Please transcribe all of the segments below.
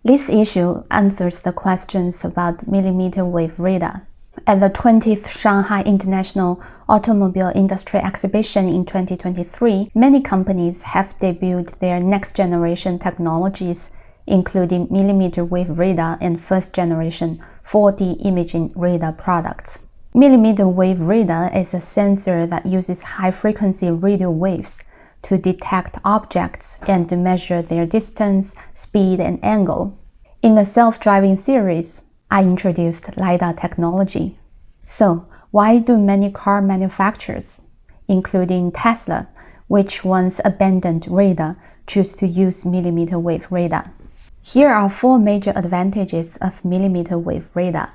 This issue answers the questions about millimeter-wave radar. At the 20th Shanghai International Automobile Industry Exhibition in 2023, many companies have debuted their next-generation technologies, including millimeter-wave radar and first-generation 4D imaging radar products. Millimeter-wave radar is a sensor that uses high-frequency radio waves to detect objects and measure their distance, speed, and angle. In the self-driving series, I introduced LiDAR technology. So, why do many car manufacturers, including Tesla, which once abandoned radar, choose to use millimeter-wave radar? Here are 4 major advantages of millimeter-wave radar.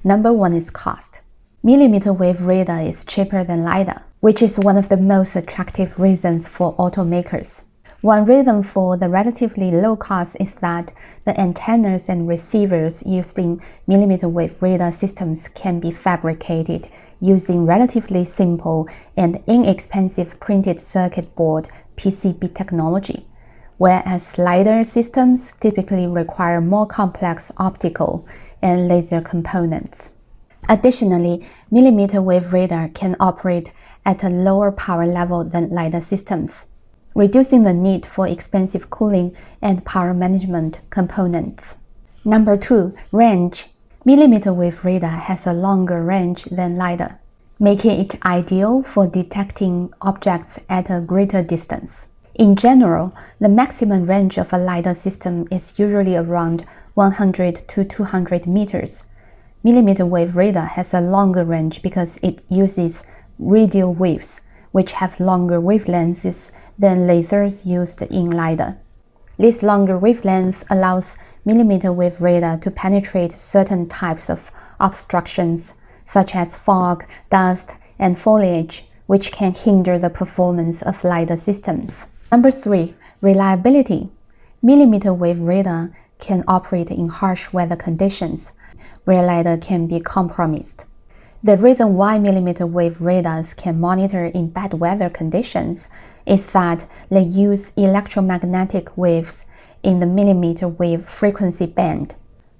Number 1 is cost. Millimeter-wave radar is cheaper than LiDAR, which is one of the most attractive reasons for automakers. One reason for the relatively low cost is that the antennas and receivers used in millimeter-wave radar systems can be fabricated using relatively simple and inexpensive printed circuit board (PCB) technology, whereas LiDAR systems typically require more complex optical and laser components. Additionally, millimeter-wave radar can operate at a lower power level than LiDAR systems, reducing the need for expensive cooling and power management components. Number 2, range. Millimeter-wave radar has a longer range than LiDAR, making it ideal for detecting objects at a greater distance. In general, the maximum range of a LiDAR system is usually around 100 to 200 meters. Millimeter-wave radar has a longer range because it uses radio waves, which have longer wavelengths than lasers used in LiDAR. This longer wavelength allows millimeter-wave radar to penetrate certain types of obstructions, such as fog, dust, and foliage, which can hinder the performance of LiDAR systems. Number 3, reliability. Millimeter-wave radar can operate in harsh weather conditions, where LiDAR can be compromised. The reason why millimeter-wave radars can monitor in bad weather conditions is that they use electromagnetic waves in the millimeter-wave frequency band.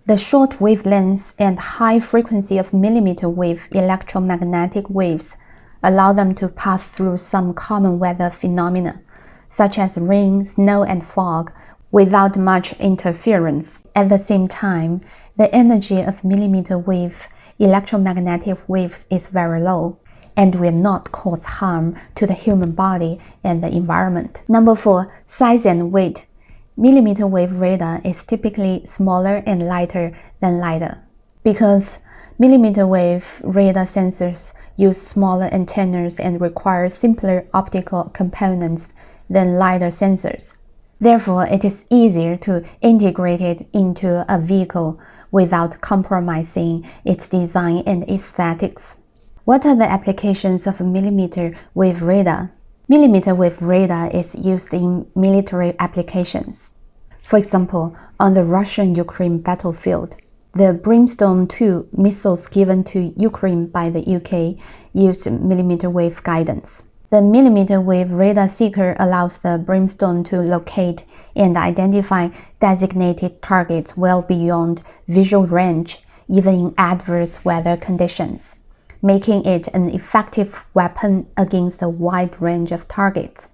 The short wavelengths and high frequency of millimeter-wave electromagnetic waves allow them to pass through some common weather phenomena, such as rain, snow, and fog, without much interference. At the same time, the energy of millimeter-wave electromagnetic waves is very low and will not cause harm to the human body and the environment. Number 4, size and weight. Millimeter-wave radar is typically smaller and lighter than LiDAR. Because millimeter-wave radar sensors use smaller antennas and require simpler optical components than LiDAR sensors. Therefore, it is easier to integrate it into a vehicle without compromising its design and aesthetics. What are the applications of millimeter-wave radar? Millimeter-wave radar is used in military applications. For example, on the Russian-Ukraine battlefield, the Brimstone 2 missiles given to Ukraine by the UK use millimeter-wave guidance. The millimeter-wave radar seeker allows the Brimstone to locate and identify designated targets well beyond visual range, even in adverse weather conditions, making it an effective weapon against a wide range of targets.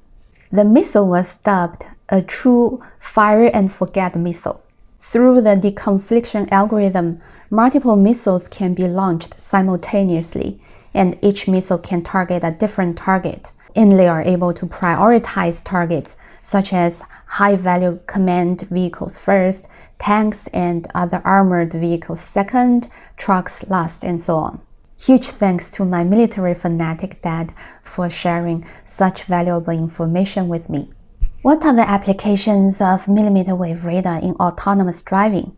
The missile was dubbed a true fire-and-forget missile. Through the deconfliction algorithm, multiple missiles can be launched simultaneously, and each missile can target a different target, and they are able to prioritize targets such as high-value command vehicles first, tanks and other armored vehicles second, trucks last, and so on. Huge thanks to my military fanatic dad for sharing such valuable information with me. What are the applications of millimeter-wave radar in autonomous driving?